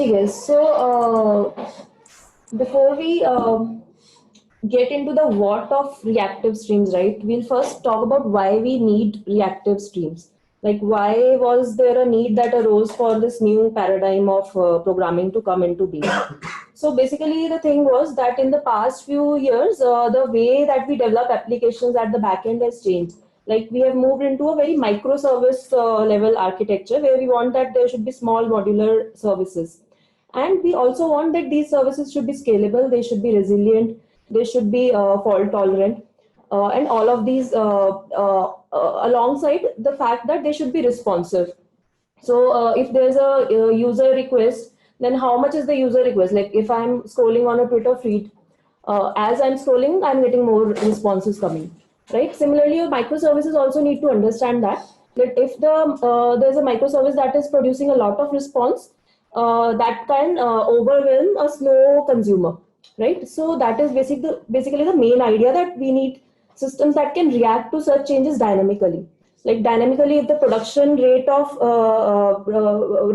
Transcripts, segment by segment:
Okay, so before we get into the what of reactive streams, right? We'll first talk about why we need reactive streams. Like, why was there a need that arose for this new paradigm of programming to come into being? So basically, the thing was that in the past few years, the way that we develop applications at the back end has changed. Like, we have moved into a very microservice level architecture where we want that there should be small modular services, and we also want that these services should be scalable, they should be resilient, they should be fault tolerant, and all of these alongside the fact that they should be responsive. So if there's a user request, then how much is the user request? Like if I'm scrolling on a Twitter feed, as I'm scrolling, I'm getting more responses coming, right? Similarly, your microservices also need to understand that if there's a microservice that is producing a lot of response, that can overwhelm a slow consumer, right? So that is basically the main idea, that we need systems that can react to such changes dynamically. Like dynamically, if the production rate of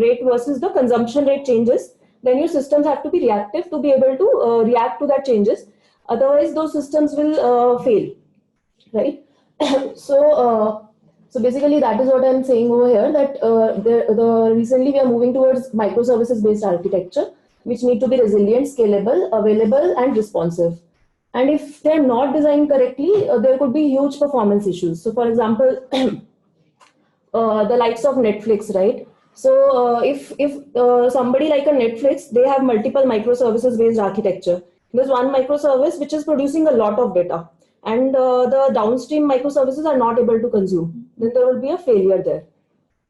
rate versus the consumption rate changes, then your systems have to be reactive to be able to react to that changes. Otherwise, those systems will fail, right? so so basically that is what I'm saying over here, that the recently we are moving towards microservices based architecture, which need to be resilient, scalable, available, and responsive. And if they're not designed correctly, there could be huge performance issues. So for example, the likes of Netflix, right? So if somebody like a Netflix, they have multiple microservices based architecture. There's one microservice which is producing a lot of data, and the downstream microservices are not able to consume. Then there will be a failure there.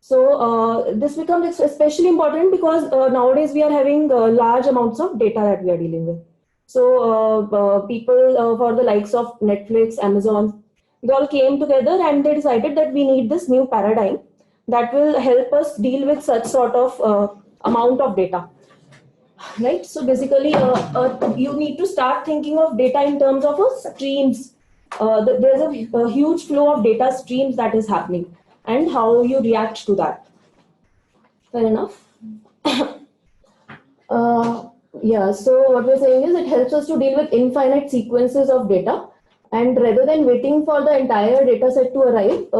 So this becomes especially important because nowadays we are having large amounts of data that we are dealing with. So people for the likes of Netflix, Amazon, they all came together and they decided that we need this new paradigm that will help us deal with such sort of amount of data, right? So basically, you need to start thinking of data in terms of streams. There's a huge flow of data streams that is happening, and how you react to that. Fair enough. Yeah, so what we're saying is it helps us to deal with infinite sequences of data. And rather than waiting for the entire data set to arrive,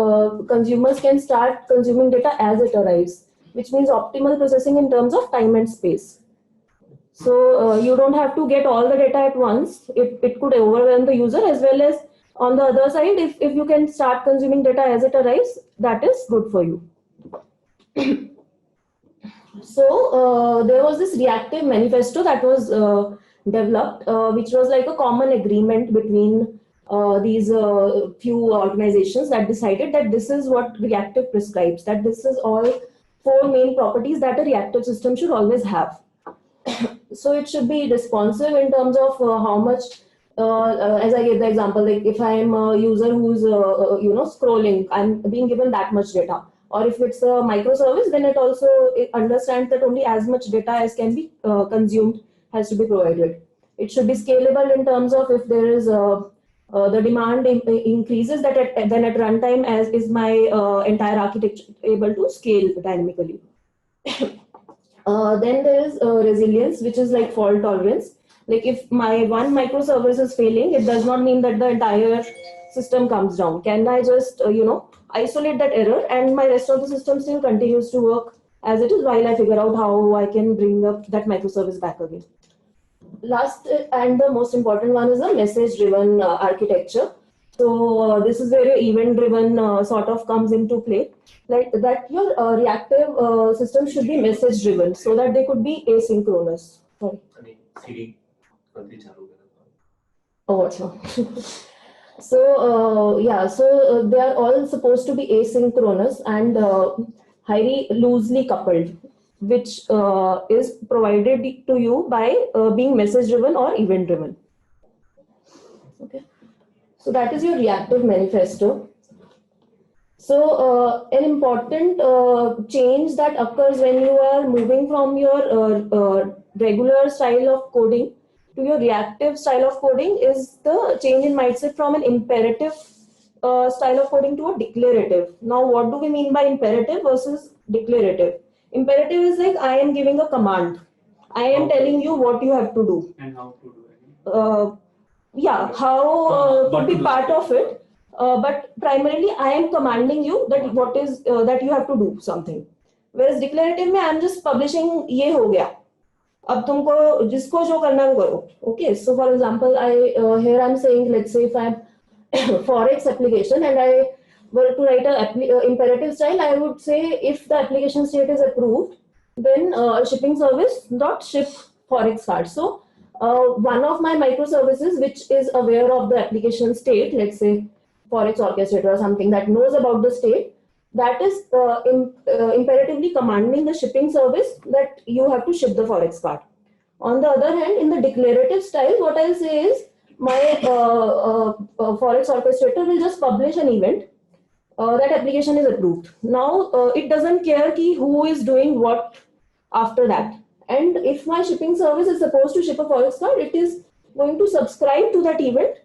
consumers can start consuming data as it arrives, which means optimal processing in terms of time and space. So you don't have to get all the data at once. It could overwhelm the user, as well as on the other side, if you can start consuming data as it arrives, that is good for you. So there was this reactive manifesto that was developed, which was like a common agreement between these few organizations that decided that this is what reactive prescribes, that this is all four main properties that a reactive system should always have. So it should be responsive in terms of how much, as I gave the example, like if I'm a user who's scrolling, I'm being given that much data. Or if it's a microservice, then it understands that only as much data as can be consumed has to be provided. It should be scalable in terms of if there is the demand increases, then at runtime as is my entire architecture able to scale dynamically. Then there is resilience, which is like fault tolerance. Like if my one microservice is failing, it does not mean that the entire system comes down. Can I just isolate that error, and my rest of the system still continues to work as it is while I figure out how I can bring up that microservice back again. Last and the most important one is the message driven architecture. So this is where your event driven sort of comes into play. Like that your reactive system should be message driven, so that they could be asynchronous. Sorry. Oh, what's So they are all supposed to be asynchronous and highly loosely coupled, which is provided to you by being message driven or event driven. Okay, so that is your reactive manifesto. So an important change that occurs when you are moving from your regular style of coding to your reactive style of coding is the change in mindset from an imperative style of coding to a declarative. Now, what do we mean by imperative versus declarative? Imperative is like I am giving a command. I am telling you what you have to do. And how to do it. Yeah, how could be part of it. But primarily I am commanding you that what is that you have to do something. Whereas declarative में I am just publishing ये हो गया. अब तुमको जिसको जो करना है वो करो. Okay, so for example, here I'm saying, let's say if I'm Forex application and I were to write a imperative style, I would say if the application state is approved, then shipping service dot ship Forex card. So one of my microservices which is aware of the application state, let's say Forex orchestrator or something that knows about the state, that is imperatively commanding the shipping service that you have to ship the Forex card. On the other hand, in the declarative style, what I'll say is my Forex orchestrator will just publish an event that application is approved. Now it doesn't care who is doing what after that. And if my shipping service is supposed to ship a Forex card, it is going to subscribe to that event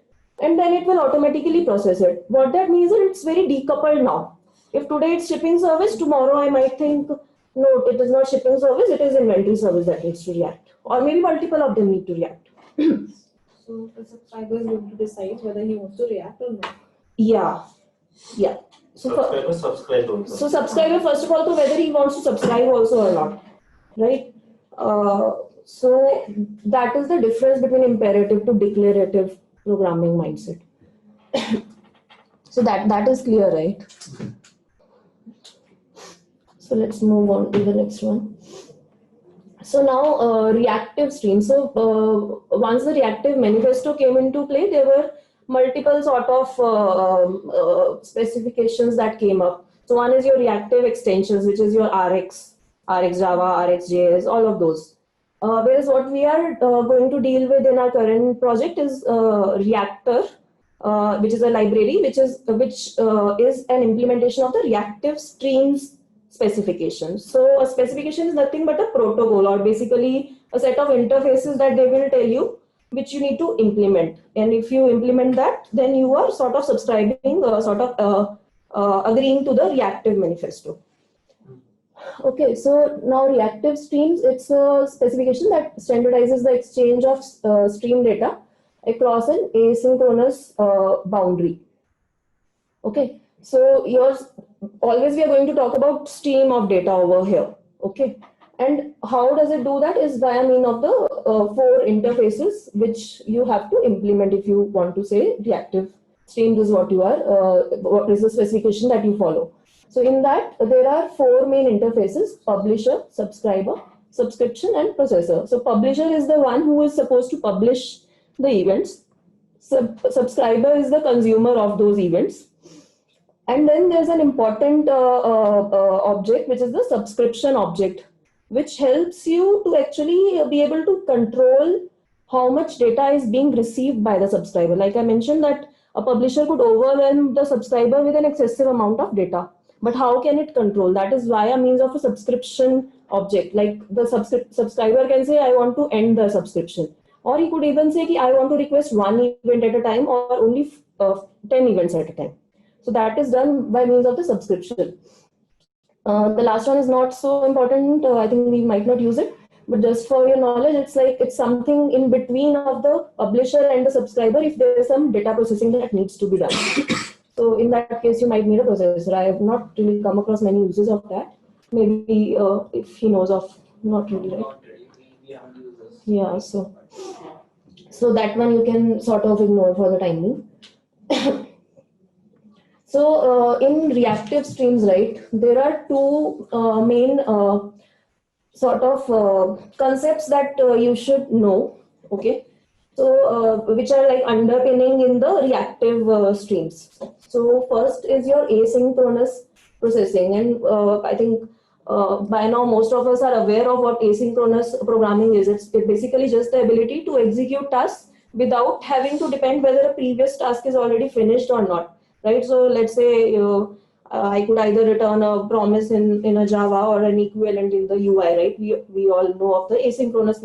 and then it will automatically process it. What that means is it's very decoupled now. If today it's shipping service, tomorrow I might think, no, it is not shipping service, it is inventory service that needs to react. Or maybe multiple of them need to react. So the subscriber is going to decide whether he wants to react or not. Yeah. So subscriber first of all, to whether he wants to subscribe also or not, right? So that is the difference between imperative to declarative programming mindset. So that is clear, right? So let's move on to the next one. So now reactive stream. So once the reactive manifesto came into play, there were multiple sort of specifications that came up. So one is your reactive extensions, which is your RX Java, RxJS, all of those. Whereas what we are going to deal with in our current project is Reactor, which is a library, which is an implementation of the reactive streams specification. So a specification is nothing but a protocol, or basically a set of interfaces that they will tell you which you need to implement. And if you implement that, then you are sort of subscribing, agreeing to the reactive manifesto. Okay, so now reactive streams, it's a specification that standardizes the exchange of stream data across an asynchronous boundary. Okay, so always we are going to talk about stream of data over here. Okay, and how does it do that is via mean of the 4 interfaces which you have to implement if you want to say reactive streams is what what is the specification that you follow. So in that there are 4 main interfaces: publisher, subscriber, subscription, and processor. So publisher is the one who is supposed to publish the events. Subscriber is the consumer of those events. And then there's an important object, which is the subscription object, which helps you to actually be able to control how much data is being received by the subscriber. Like I mentioned that a publisher could overwhelm the subscriber with an excessive amount of data. But how can it control? That is via means of a subscription object. Like the subscriber can say, I want to end the subscription. Or he could even say, I want to request 1 event at a time or only 10 events at a time. So that is done by means of the subscription. The last one is not so important. I think we might not use it. But just for your knowledge, it's something in between of the publisher and the subscriber if there is some data processing that needs to be done. So in that case, you might need a processor. I have not really come across many uses of that. Maybe if he knows of, not really, right? Yeah, so that one you can sort of ignore for the time being. So in reactive streams, right, there are 2 main sort of concepts that you should know, okay? So which are like underpinning in the reactive streams. So first is your asynchronous processing, and I think by now most of us are aware of what asynchronous programming is. It's basically just the ability to execute tasks without having to depend whether a previous task is already finished or not, right? So let's say I could either return a promise in a Java or an equivalent in the UI, right? We all know of the asynchronous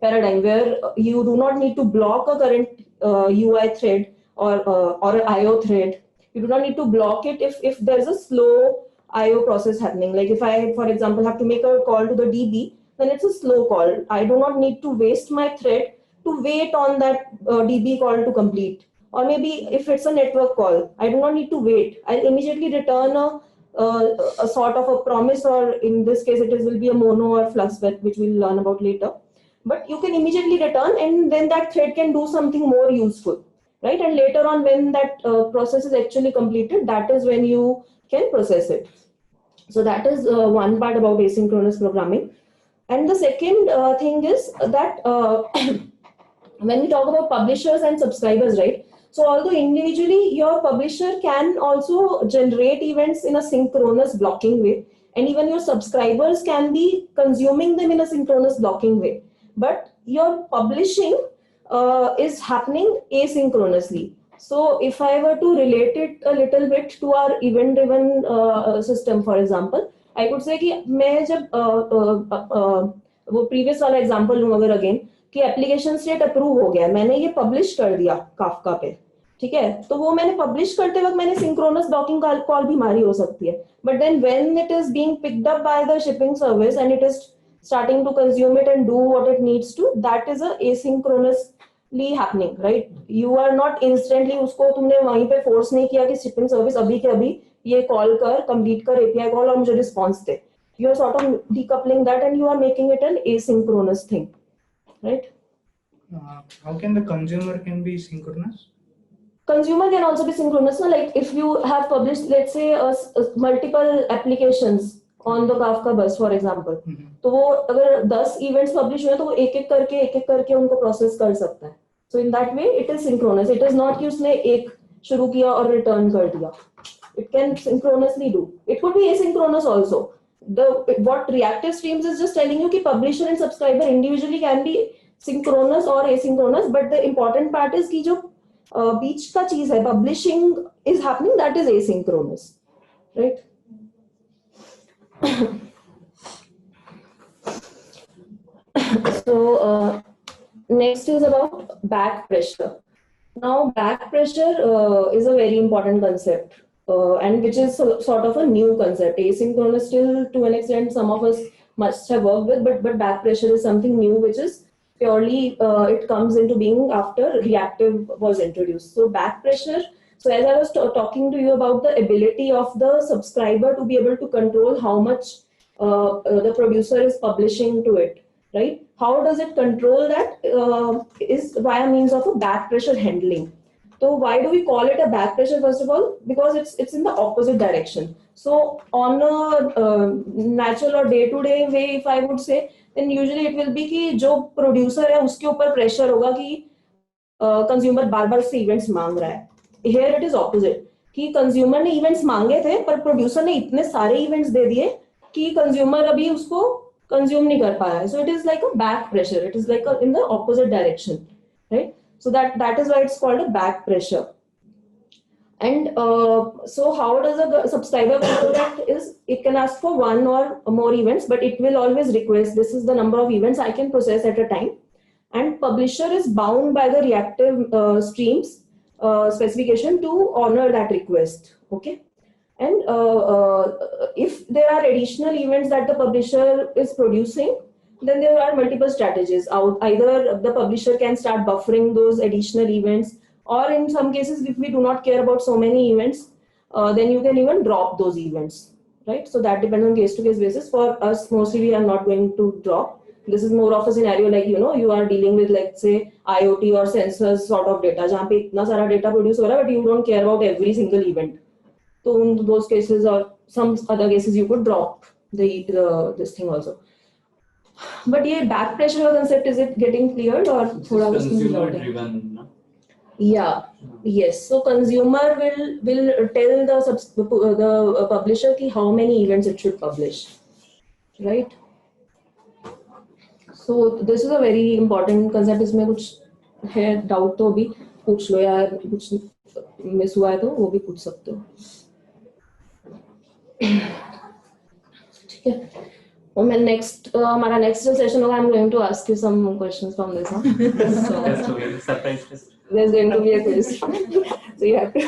paradigm where you do not need to block a current UI thread or an IO thread. You do not need to block it if there's a slow IO process happening. Like if I, for example, have to make a call to the DB, then it's a slow call. I do not need to waste my thread to wait on that DB call to complete. Or maybe if it's a network call, I do not need to wait. I'll immediately return a sort of a promise, or in this case, will be a mono or flux which we'll learn about later. But you can immediately return, and then that thread can do something more useful, right? And later on, when that process is actually completed, that is when you can process it. So that is one part about asynchronous programming. And the second thing is that when we talk about publishers and subscribers, right? So although individually your publisher can also generate events in a synchronous blocking way, and even your subscribers can be consuming them in a synchronous blocking way, but your publishing is happening asynchronously. So if I were to relate it a little bit to our event driven system, for example, I could say कि मैं जब वो previous वाला example लूँ अगर again कि application state approve हो गया, मैंने ये publish कर दिया Kafka पे, ठीक है? तो वो मैंने publish करते वक्त मैंने synchronous blocking call भी मारी हो सकती है. But then when it is being picked up by the shipping service and it is starting to consume it and do what it needs to, that is a asynchronously happening, right? You are not instantly उसको तुमने वहीं पे force नहीं किया कि shipping service अभी के अभी ये call कर, complete कर API call और मुझे response they. You are sort of decoupling that and you are making it an asynchronous thing, right? How can the consumer can be synchronous? Consumer can also be synchronous. So like if you have published, let's say, multiple applications on the Kafka bus, for example, तो वो अगर 10 events publish हुए तो वो एक एक करके उनको process कर सकता है. So in that way, it is synchronous. It is not कि उसने एक शुरू किया और return कर दिया. It can synchronously do. It could be asynchronous also. What reactive streams is just telling you कि publisher and subscriber individually can be synchronous or asynchronous, but the important part is कि जो बीच का चीज है, publishing is happening, that is asynchronous, right? So next is about back pressure. Now back pressure is a very important concept, and which is sort of a new concept. Asynchronous still to an extent some of us must have worked with, but back pressure is something new, which is purely it comes into being after reactive was introduced. So back pressure, so as I was talking to you about the ability of the subscriber to be able to control how much the producer is publishing to it, right? How does it control that? Is via means of a back pressure handling. So why do we call it a back pressure? First of all, because it's in the opposite direction. So on a natural or day-to-day way, if I would say, then usually it will be कि जो producer है उसके ऊपर pressure होगा कि consumer बार-बार से events मांग रहा है. Here it is opposite कि consumer ने events मांगे थे पर producer ने इतने सारे events दे दिए कि consumer अभी उसको consume नहीं कर पाया. So it is like a back pressure. It is like in the opposite direction, right? So that is why it's called a back pressure. And so how does a subscriber control that? Is it can ask for one or more events, but it will always request this is the number of events I can process at a time. And publisher is bound by the reactive streams specification to honor that request. Okay. And if there are additional events that the publisher is producing, then there are multiple strategies out. Either the publisher can start buffering those additional events, or in some cases, if we do not care about so many events, then you can even drop those events, right? So that depends on case-to-case basis. For us, mostly we are not going to drop. This is more of a scenario like, you are dealing with, like, say, IoT or sensors sort of data, जहाँ पे इतना सारा data produce हो रहा है, but you don't care about every single event. So in those cases or some other cases, you could drop this thing also. But ये back pressure concept, is it getting cleared or थोड़ा consumer driven, no? Yeah. Yes. So consumer will tell the publisher ki how many events it should publish, right? So this is a very important concept. इसमें कुछ है doubt तो अभी पूछ लो या कुछ miss हुआ है तो वो भी पूछ सकते हो. ठीक है. हमारा next session होगा. I'm going to ask you some questions from this. So, surprise test. There's going to be a quiz. So you have to.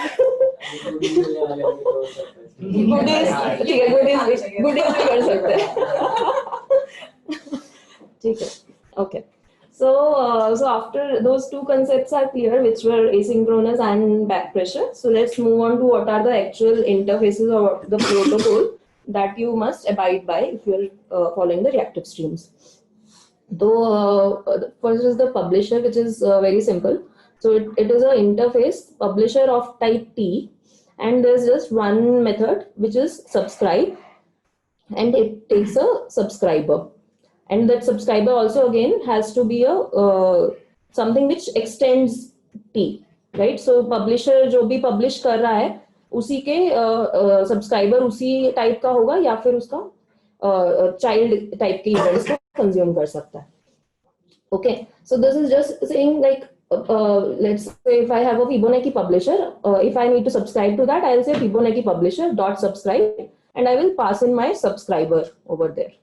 Goodies भी कर सकते हैं. ठीक है. Okay. So after those two concepts are clear, which were asynchronous and back pressure, so let's move on to what are the actual interfaces or the protocol that you must abide by if you're following the reactive streams. Though first is the publisher, which is very simple. So it is an interface publisher of type T, and there's just one method which is subscribe, and it takes a subscriber. And that subscriber also again has to be a something which extends T, right? So publisher जो भी publish कर रहा है उसी के subscriber उसी type का होगा या फिर उसका child type के events को consume कर सकता है. Okay, so this is just saying like let's say if I have a Fibonacci publisher, if I need to subscribe to that, I'll say Fibonacci publisher dot subscribe, and I will pass in my subscriber over there.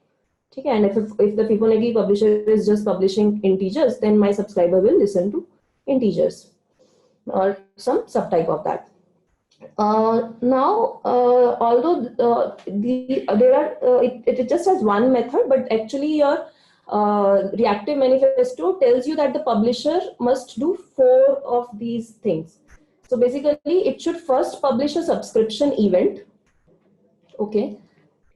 Okay, and if the Fibonacci publisher is just publishing integers, then my subscriber will listen to integers or some subtype of that. Now, although it just has one method, but actually your reactive manifesto tells you that the publisher must do 4 of these things. So basically, it should first publish a subscription event. Okay.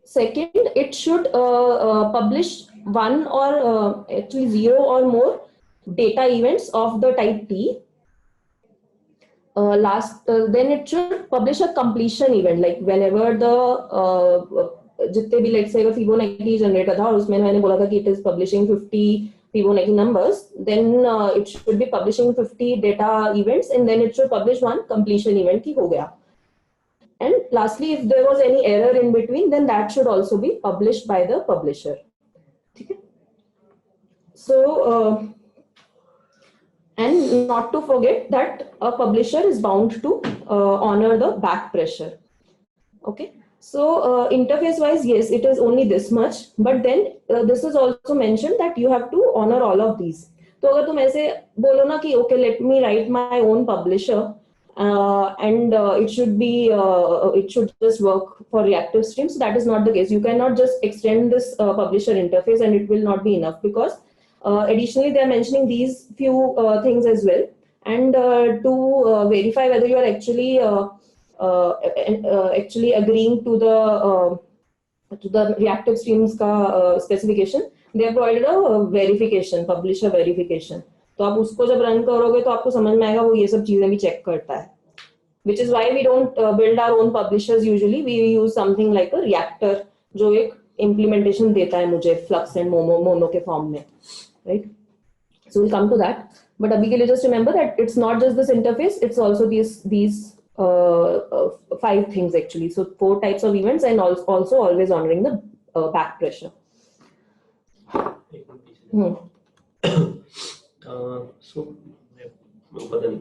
Second, it should publish one or actually 0 or more data events of the type T. Then it should publish a completion event, like whenever the जितने भी let's say अगर Fibonacci generator था और उसमें मैंने बोला था कि it is publishing 50 Fibonacci numbers, then it should be publishing 50 data events, and then it should publish one completion event कि हो गया. And lastly, if there was any error in between, then that should also be published by the publisher. Okay. So, and not to forget that a publisher is bound to honor the back pressure. Okay. So, interface-wise, yes, it is only this much. But then this is also mentioned that you have to honor all of these. So, अगर तुम ऐसे बोलो ना कि okay, let me write my own publisher. And it should just work for reactive streams. So that is not the case. You cannot just extend this publisher interface and it will not be enough, because additionally they are mentioning these few things as well. And to verify whether you are actually agreeing to the reactive streams ka specification, they have provided a verification, publisher verification. तो आप उसको जब run करोगे तो आपको समझ में आएगा वो ये सब चीजें भी चेक करता है. Which is why we don't build our own publishers usually. We use something like a reactor जो एक implementation देता है मुझे flux and mono के form में, right? So we'll come to that. But अभी के लिए just remember that it's not just this interface, it's also these 5 things actually. So 4 types of events, and also always honoring the back pressure. So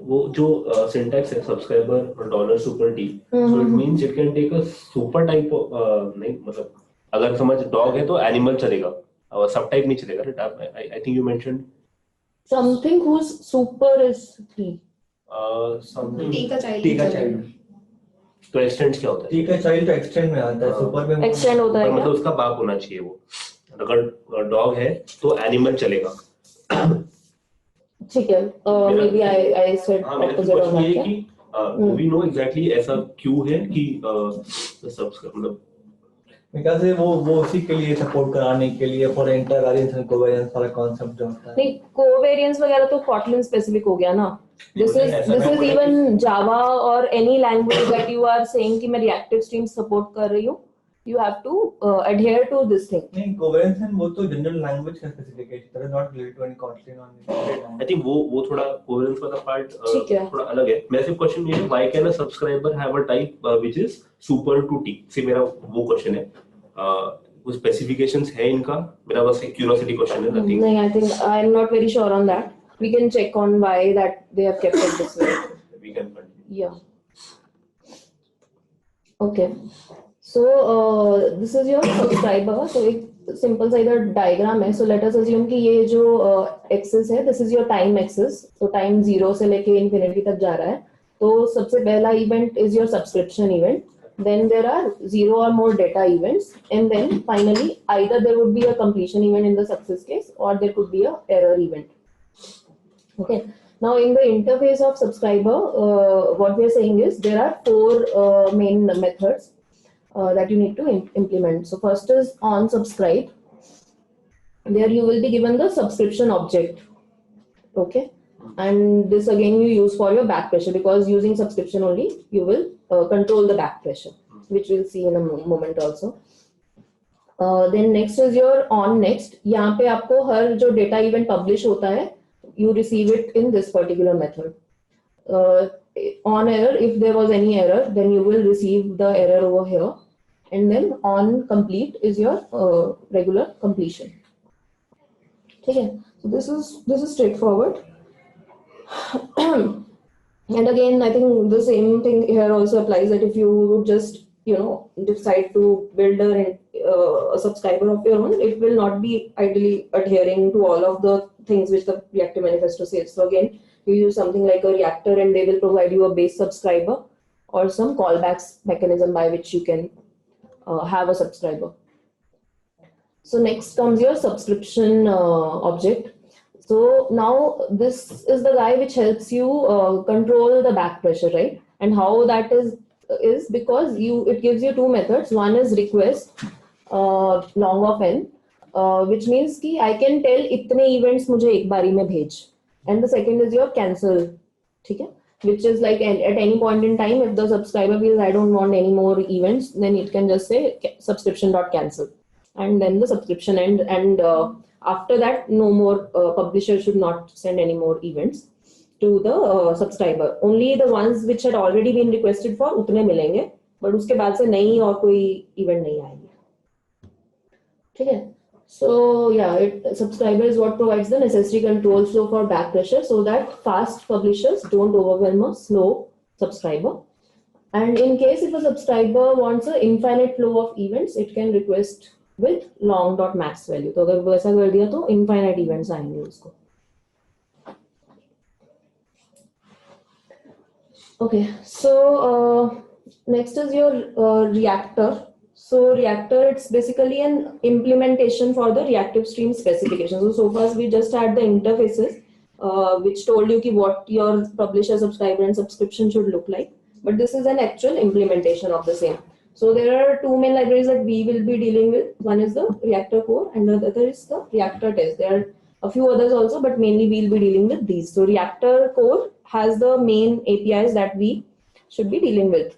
वो जो syntax है subscriber dollar super T, so it means it can take a super type नहीं, मतलब अगर समझ dog है तो animal चलेगा और सब type नहीं चलेगा, right? I think you mentioned something whose super is T. something T का child. तो extend क्या होता है? T का child तो extend में आता है, super में extend होता है, मतलब उसका बाप होना चाहिए वो. अगर dog है तो animal चलेगा. ठीक है. Maybe I said opposite on that. We know exactly ऐसा क्यों है कि मतलब because वो उसी के लिए सपोर्ट कराने के लिए for intervariance and covariance वाला concept जो होता है. नहीं, covariance वगैरह तो Kotlin specific हो गया ना. This is even Java or any language that you are saying कि मैं reactive streams support कर रही हूँ. You have to adhere to this thing. नहीं, covariance and वो तो general language का specification, that is not related to any Kotlin on. I think वो थोड़ा covariance वाला part ठीक है. थोड़ा अलग है. मेरा सिर्फ question ये है, why can a subscriber have a type which is super to T? से मेरा वो question है. वो specifications है इनका. मेरा बस एक curiosity question है. Nothing. नहीं, I think I'm not very sure on that. We can check on why that they have kept it this way. We can continue. Yeah. Okay. So this is your subscriber. So एक simple सा इधर diagram है. So let us assume कि ये जो axis है, this is your time axis. So time 0 से लेके infinity तक जा रहा है. तो सबसे पहला event is your subscription event. then there are 0 or more data events, and then finally either there would be a completion event in the success case or there could be a error event. Okay. Now in the interface of subscriber, what we are saying is there are 4 main methods that you need to implement. So first is on subscribe. There you will be given the subscription object. Okay. And this again you use for your back pressure, because using subscription only you will control the back pressure, which we'll see in a moment also. Then next is your on next. यहाँ पे आपको हर जो data event publish होता है, you receive it in this particular method. On error, if there was any error, then you will receive the error over here. And then on complete is your regular completion. Okay, so this is straightforward. And again, I think the same thing here also applies, that if you would just decide to build a subscriber of your own, it will not be ideally adhering to all of the things which the Reactor Manifesto says. So again, you use something like a Reactor and they will provide you a base subscriber or some callbacks mechanism by which you can have a subscriber. So next comes your subscription object. So now this is the guy which helps you control the back pressure, right? And how that is because it gives you 2 methods. One is request long of n, which means कि I can tell इतने events मुझे एक बारी में भेज. And the second is your cancel, ठीक है? Which is like at any point in time, if the subscriber feels I don't want any more events, then it can just say subscription.cancel, and then the subscription end. And after that, no more publisher should not send any more events to the subscriber. Only the ones which had already been requested for उतने मिलेंगे, but उसके बाद से नई और कोई event नहीं आएगी. ठीक है? So yeah, subscriber is what provides the necessary control flow for back pressure, so that fast publishers don't overwhelm a slow subscriber. And in case if a subscriber wants an infinite flow of events, it can request with long.max value. तो अगर वैसा कर दिया तो infinite events आएंगे उसको. Okay, so next is your reactor. So reactor, it's basically an implementation for the reactive stream specification. So far we just had the interfaces which told you what your publisher, subscriber and subscription should look like. But this is an actual implementation of the same. So there are 2 main libraries that we will be dealing with. One is the reactor core and the other is the reactor test. There are a few others also, but mainly we'll be dealing with these. So reactor core has the main APIs that we should be dealing with.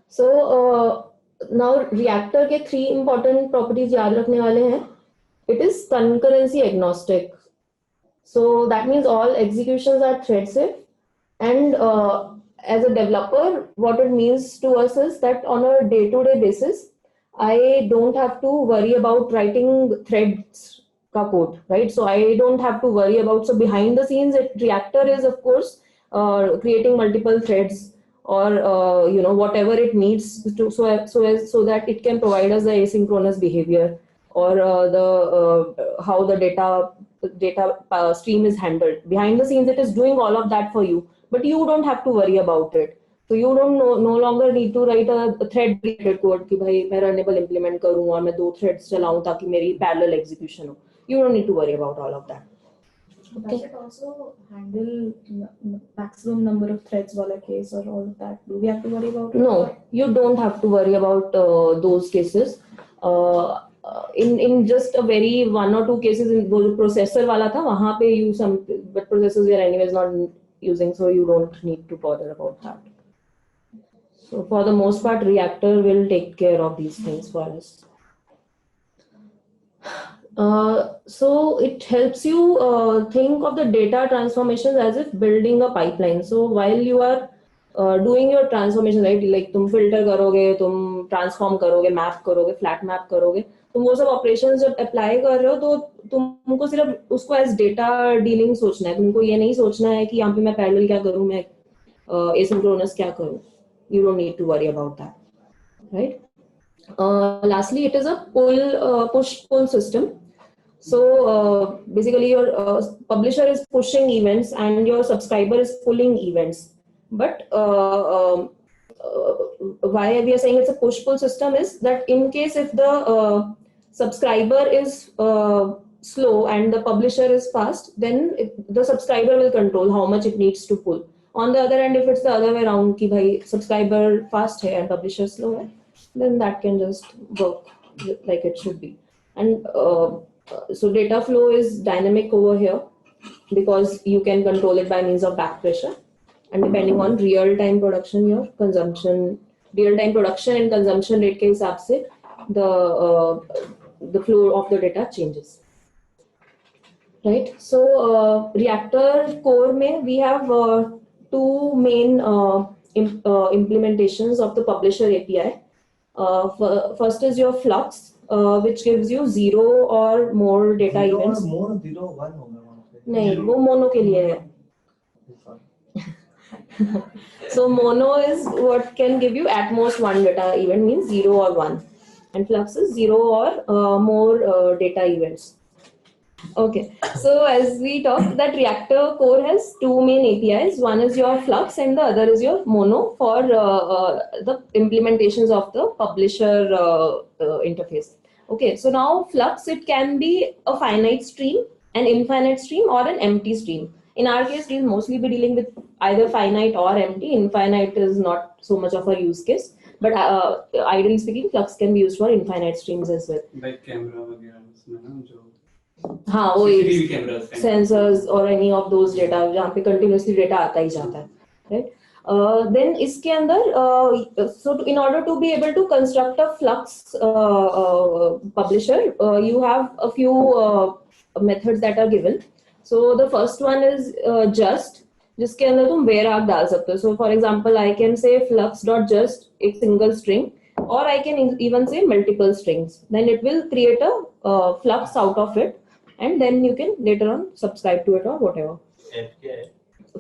So now reactor के 3 important properties याद रखने वाले हैं. It is concurrency agnostic. So that means all executions are thread safe. And as a developer, what it means to us is that on a day-to-day basis, I don't have to worry about writing threads ka code, right? So I don't have to worry about, so behind the scenes, reactor is of course creating multiple threads or whatever it needs to, so that it can provide us the asynchronous behavior or how the data stream is handled. Behind the scenes, it is doing all of that for you, but you don't have to worry about it. So you don't no longer need to write a thread related code कि भाई मैं runnable implement करूँ और मैं 2 threads चलाऊँ ताकि मेरी parallel execution हो. You don't need to worry about all of that. Does it also handle maximum number of threads wala case or all of that? Do we have to worry about it? No, you don't have to worry about those cases. In just a very 1 or 2 cases in the processor wala tha, wahan pe you but processors we are anyways not using, so you don't need to bother about that. So for the most part, reactor will take care of these things for us. So it helps you think of the data transformations as if building a pipeline. So while you are doing your transformation, right, like तुम filter करोगे, तुम transform करोगे, map करोगे, flat map करोगे, तुम वो सब operations जब apply कर रहे हो तो तुमको सिर्फ उसको as data dealing सोचना है. तुमको ये नहीं सोचना है कि यहाँ पे मैं parallel क्या करूँ, मैं asynchronous क्या करूँ. You don't need to worry about that, right? Lastly, it is a push-pull system. So basically your publisher is pushing events and your subscriber is pulling events. But why we are saying it's a push-pull system is that in case if the subscriber is slow and the publisher is fast, then the subscriber will control how much it needs to pull. On the other hand, if it's the other way around कि भाई subscriber fast है and publisher slow है, then that can just work like it should be. And so data flow is dynamic over here because you can control it by means of back pressure, and depending on real-time production, your consumption, real-time production and consumption rate के हिसाब से the flow of the data changes. Right. So reactor core में we have two main implementations of the publisher API. First is your Flux, which gives you 0 or more data events. More 0 1 होगा वहाँ पे. नहीं, वो mono के लिए है. So mono is what can give you at most one data event, means 0 or 1, and Flux is 0 or more data events. Okay, so as we talked, that reactor core has two main APIs. One is your Flux and the other is your mono for the implementations of the publisher interface. Okay, so now Flux, it can be a finite stream, an infinite stream, or an empty stream. In our case, we'll mostly be dealing with either finite or empty. Infinite is not so much of a use case, but ideally speaking, Flux can be used for infinite streams as well. Like camera वगैरह उसमें ना जो हाँ वो CCTV cameras sensors or any of those data जहाँ पे continuously data आता ही जाता है, right? Then इसके अंदर so in order to be able to construct a Flux publisher, you have a few methods that are given. So the first one is just, जिसके अंदर तुम where arg डाल सकते हो. So for example, I can say flux.just एक single string, or I can even say multiple strings. Then it will create a flux out of it, and then you can later on subscribe to it or whatever. F क्या है?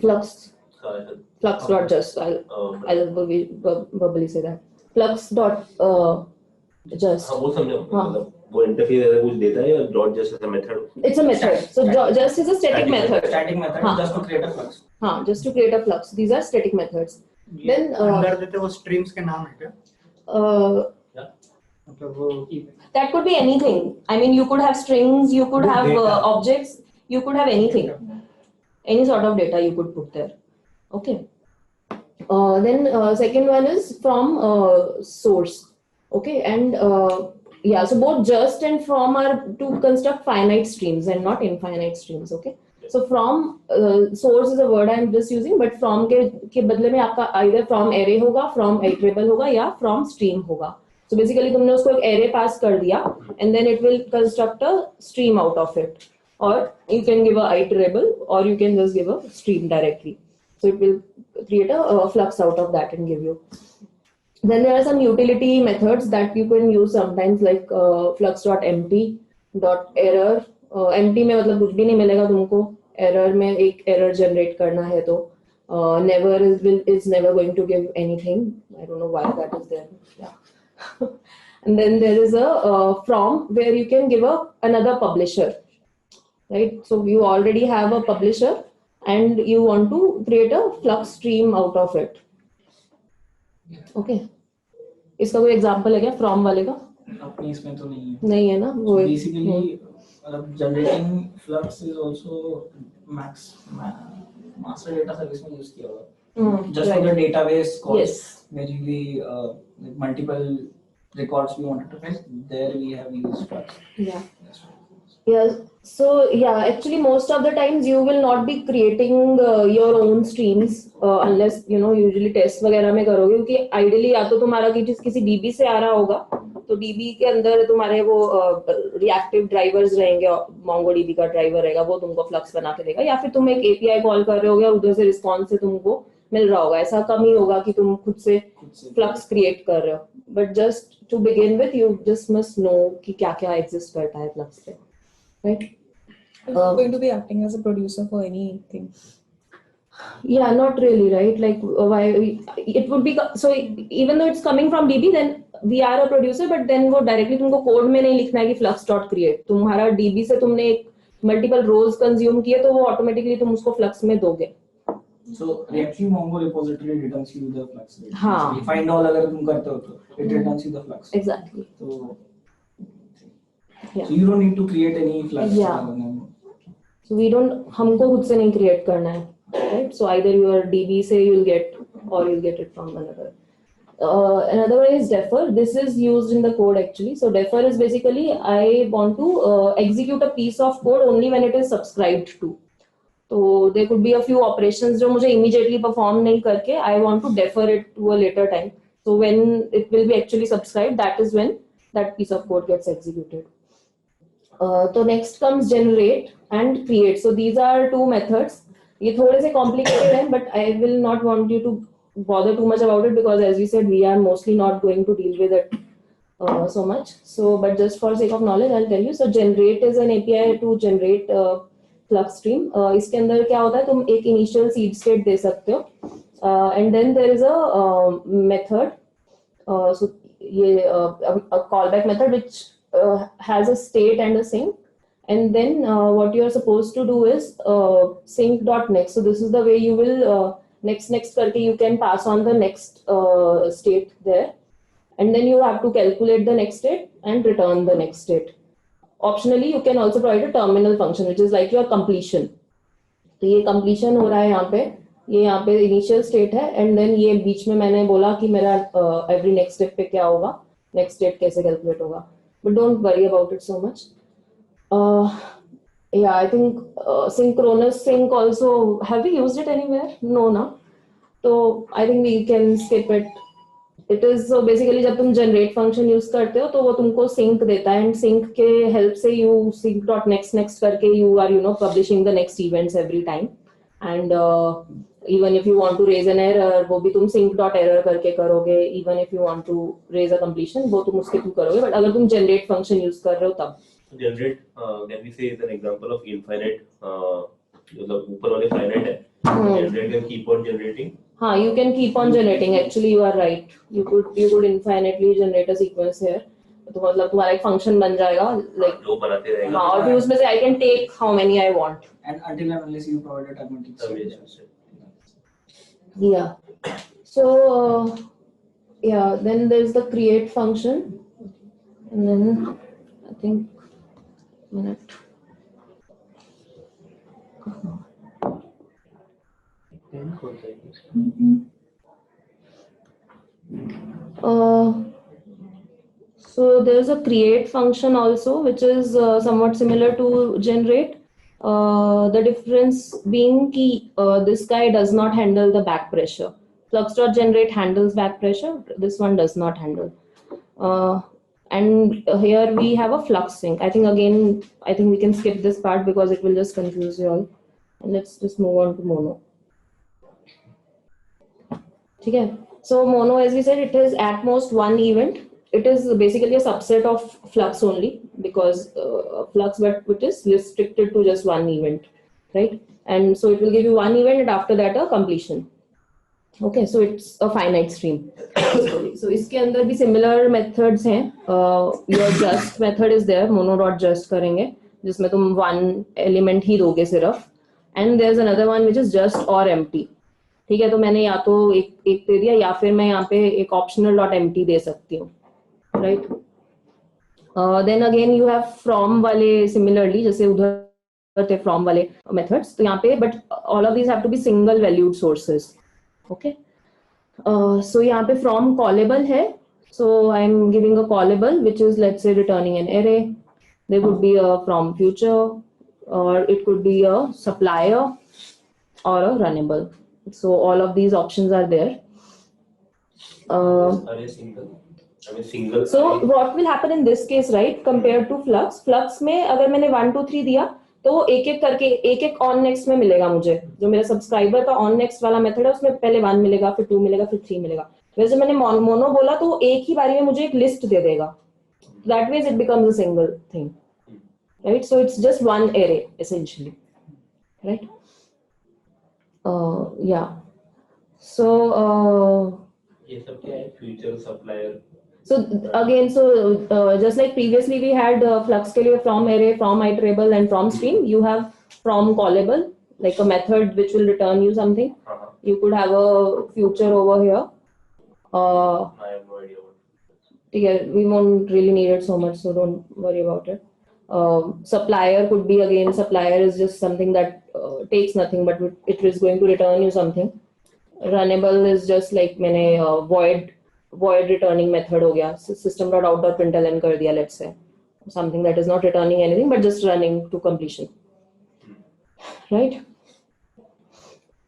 Flux. Sorry. Flux.just. I'll verbally say that. Flux.just. हाँ वो समझा, मतलब वो interface ऐसा कुछ देता है या डॉट जस्ट ऐसा method? It's a method. So just is a static method. Static method हाँ. just to create a flux. हाँ, just to create a flux. These are static methods. Then अंदर देते वो streams के नाम है क्या? मतलब वो that could be anything. I mean, you could have strings, you could have objects, you could have anything. Any sort of data you could put there. Okay. Then second one is from source. Okay, and yeah, so both just and from are to construct finite streams and not infinite streams. Okay. So from source is a word I'm just using, but from के बदले में आपका either from array होगा, from iterable होगा या from stream होगा. So basically तुमने उसको एक array pass कर दिया, and then it will construct a stream out of it. Or you can give a iterable, or you can just give a stream directly. So it will create a flux out of that and give you. Then there are some utility methods that you can use sometimes, like flux.empty, .error. empty में मतलब कुछ भी नहीं मिलेगा तुमको. Error में एक error generate करना है तो never is never going to give anything. I don't know why that is there. Yeah. And then there is a from, where you can give another publisher, right? So you already have a publisher and you want to create a flux stream out of it. Okay. इसका कोई example है क्या from वाले का? अपनी इसमें तो नहीं है. नहीं है ना वो. Basically, generating flux is also master data service में use किया हुआ. Just for the database calls, Yes. basically multiple records we wanted to fetch. There we have used flux. Yeah. Yeah. So yeah, actually most of the times you will not be creating your own streams unless you know usually test वगैरह में करोगे, क्योंकि ideally या तो तुम्हारा किसी DB से आ रहा होगा, तो DB के अंदर तुम्हारे वो reactive drivers रहेंगे, MongoDB का driver रहेगा, वो तुमको flux बना के देगा, या फिर तुम एक API कॉल कर रहे होगे और उधर से response से तुमको मिल रहा होगा. ऐसा कम ही होगा कि तुम खुद से flux create कर रहे हो. But just to begin with, you just must know कि क्या क्या exist करता है flux पे. Right? It's going to be acting as a producer for anything. Yeah, not really, right? Like why it would be so even though it's coming from DB, then we are a producer, but then वो directly तुमको code में नहीं लिखना है कि flux.create. तुम्हारा DB से तुमने एक multiple rows consume किए तो वो automatically तुम उसको flux में दोगे. So Reactive Mongo repository returns you the flux rate. हाँ. Basically, find all अगर तुम करते हो तो it returns you the flux. Exactly. So Yeah. so you don't need to create any flux. Yeah. So we don't, हमको खुद से नहीं create करना है, right? So either your DB से you'll get or you'll get it from another. Another one is defer. This is used in the code actually. So defer is basically I want to execute a piece of code only when it is subscribed to. So there could be a few operations जो मुझे immediately perform नहीं करके I want to defer it to a later time. So when it will be actually subscribed, that is when that piece of code gets executed. So next comes generate and create. So these are two methods. ये थोड़े से complicated हैं, but I will not want you to bother too much about it because as we said, we are mostly not going to deal with it so much. So, but just for sake of knowledge, I'll tell you. So generate is an API to generate flux stream. इसके अंदर क्या होता है? तुम एक initial seed state दे सकते हो, and then there is a method. So ये a callback method which has a state and a sink, and then what you are supposed to do is sync.next. So this is the way you will next करके you can pass on the next state there, and then you have to calculate the next state and return the next state. Optionally you can also provide a terminal function which is like your completion. तो ये completion हो रहा है यहाँ पे, ये यहाँ पे initial state है, and then ये बीच में मैंने बोला कि मेरा every next step पे क्या होगा, next state कैसे calculate होगा. But don't worry about it so much. Yeah, I think synchronous sync also, have we used it anywhere? No, na. So I think we can skip it. It is so basically जब तुम generate function use करते हो तो वो तुमको sync देता है, and sync के help से you sync.next करके you are publishing the next events every time, and even if you want to raise an error वो भी तुम sync.error करके करोगे, even if you want to raise a completion वो तुम उसके थ्रू करोगे, but अगर तुम generate function use कर रहे हो तब. Generate can we say is an example of infinite, मतलब ऊपर वाले finite है, generate can keep on generating. हाँ, you can keep on generating. Actually, you are right. You could infinitely generate a sequence here. तो मतलब तुम्हारा एक function बन जाएगा, like लोग बनाते रहेंगे. हाँ, और फिर उसमें से I can take how many I want. And until and unless you provide a terminating state. Yeah. So yeah, then there's the create function, and then I think minute. So there's a create function also, which is somewhat similar to generate. The difference being key, this guy does not handle the back pressure. Flux.generate handles back pressure. This one does not handle. And here we have a flux sync. I think we can skip this part because it will just confuse you all. And let's just move on to mono. Okay. So mono, as we said, it is at most one event. It is basically a subset of flux only because flux, but it is restricted to just one event, right? And so it will give you one event and after that a completion. Okay, so it's a finite stream. So इसके अंदर भी similar methods हैं. Your just method is there, mono.just करेंगे, जिसमें तुम one element ही दोगे सिर्फ. And there's another one which is just or empty. ठीक है, तो मैंने या तो एक दे दिया या फिर मैं यहाँ पे एक optional dot empty दे सकती हूँ, right? Then again you have from वाले similarly, जैसे उधर थे from वाले methods, तो यहाँ पे but all of these have to be single valued sources. Okay. So यहाँ पे from callable है, so I'm giving a callable which is, let's say, returning an array. There could be a from future, or it could be a supplier or a runnable. So all of these options are there. Array single. I mean single. So what will happen in this case, right? Compared to flux, flux में अगर मैंने 1 2 3 दिया तो एक एक करके एक on next में मिलेगा मुझे. जो मेरा सब्सक्राइबर का on next वाला मेथड है उसमें पहले 1 मिलेगा, फिर 2 मिलेगा, फिर 3 मिलेगा. वैसे मैंने मोनो बोला तो एक ही बारी में मुझे एक लिस्ट दे देगा. That way it becomes a single thing, right? So it's just one array essentially, right? Yeah. So ये सब क्या है? Future supplier. So again, just like previously we had flux के लिए from array, from iterable and from stream, you have from callable, like a method which will return you something. you could have a future over here. I have no idea what. ठीक है, we won't really need it so much, so don't worry about it. Supplier could be, again, supplier is just something that takes nothing, but it is going to return you something. Runnable is just like मैंने void returning method हो गया, system.out.println कर दिया, let's say something that is not returning anything but just running to completion, right?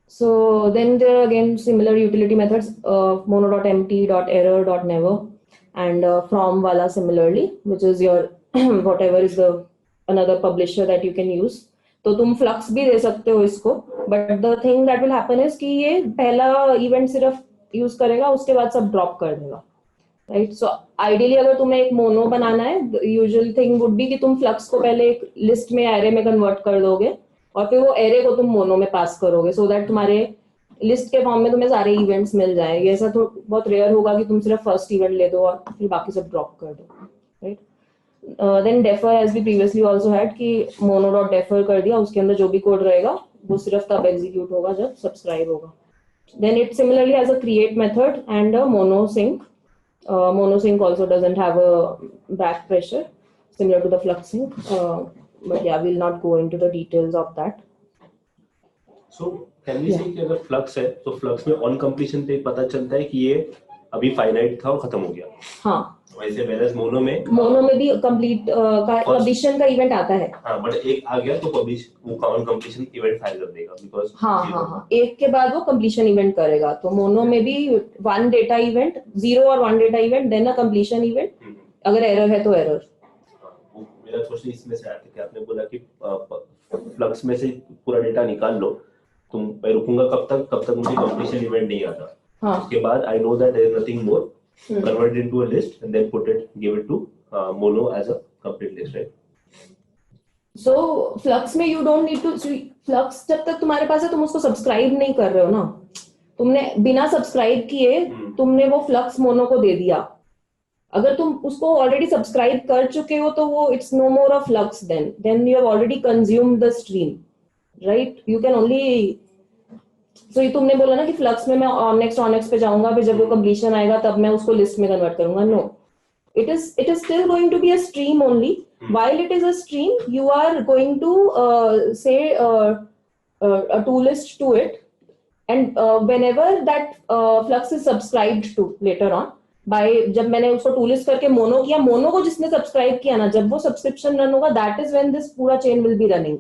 So then there are again similar utility methods, mono.empty, .error, .never, and from wala similarly, which is your whatever is the another publisher that you can use. तो तुम flux भी दे सकते हो इसको, but the thing that will happen is कि ये पहला event सिर्फ यूज करेगा, उसके बाद सब ड्रॉप कर देगा, राइट? सो आइडियली अगर तुम्हें एक मोनो बनाना है, यूजुअल थिंग वुड बी कि तुम फ्लक्स को पहले एक लिस्ट में एरे में कन्वर्ट कर दोगे और फिर वो एरे को तुम मोनो में पास करोगे, सो दैट तुम्हारे लिस्ट के फॉर्म में तुम्हें सारे इवेंट्स मिल जाएंगे. ऐसा तो बहुत रेयर होगा कि तुम सिर्फ फर्स्ट इवेंट ले दो और फिर बाकी सब ड्रॉप कर दो, right? Then defer, as we previously also had, कि mono.defer कर दिया, उसके अंदर जो भी कोड रहेगा वो सिर्फ तब एग्जीक्यूट होगा जब सब्सक्राइब होगा. Then it similarly has a create method and a monosync. Monosync also doesn't have a back pressure, similar to the flux sync. But yeah, we'll not go into the details of that. So can we say कि अगर flux है तो flux में on completion पे पता चलता है कि ये अभी finite था और खत्म हो गया. हाँ. वैसे whereas mono में भी complete completion का event आता है. हाँ, but एक आ गया तो publish वो on completion event फाइल कर देगा because हाँ, एक के बाद वो completion event करेगा. तो मोनो में भी one data event, 0 और 1 data event, then a completion event. अगर error है तो error. मेरा क्वेश्चन इसमें से आया था कि आपने बोला कि फ्लक्स में से पूरा डेटा निकाल लो, तुम मैं रुकूंगा कब तक मुझे कंप्लीशन इवेंट नहीं आता. हाँ. उसके बाद I know that there is nothing more, convert into a list and then put it, give it to Mono as a complete list, right? So flux में you don't need to, flux जब तक तुम्हारे पास है तुम उसको subscribe नहीं कर रहे हो ना, तुमने बिना सब्सक्राइब किए तुमने वो फ्लक्स मोनो को दे दिया. अगर तुम उसको ऑलरेडी सब्सक्राइब कर चुके हो तो वो it's no more a flux, then you have already consumed the stream, right? You can only, so ये तुमने बोला ना कि फ्लक्स में मैं ऑन नेक्स्ट पे जाऊंगा, फिर जब वो कंप्लीशन आएगा तब मैं उसको लिस्ट में कन्वर्ट करूंगा. No, it is still going to be a stream only. While it is a stream, you are going to say a to list to it, and whenever that flux is subscribed to later on by, जब मैंने उसको to list करके mono किया, mono को जिसने subscribe किया ना, जब वो सब्सक्रिप्शन रन होगा, that is when this पूरा chain will be running.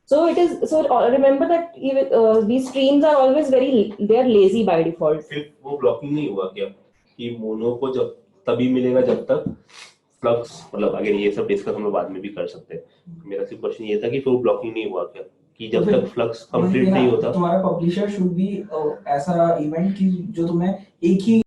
So it is, so remember that even these streams are always they are lazy by default. फिर वो ब्लॉकिंग नहीं हुआ क्या कि मोनो को जब तभी मिलेगा जब तक फ्लक्स, मतलब अगर ये सब डिस्कस हम लोग बाद में भी कर सकते हैं. मेरा सिर्फ क्वेश्चन ये था कि फिर वो ब्लॉकिंग नहीं हुआ क्या कि जब तक फ्लक्स कंप्लीट नहीं होता. तुम्हारा पब्लिशर शुड बी ऐसा इवेंट कि जो तुम्हें एक ही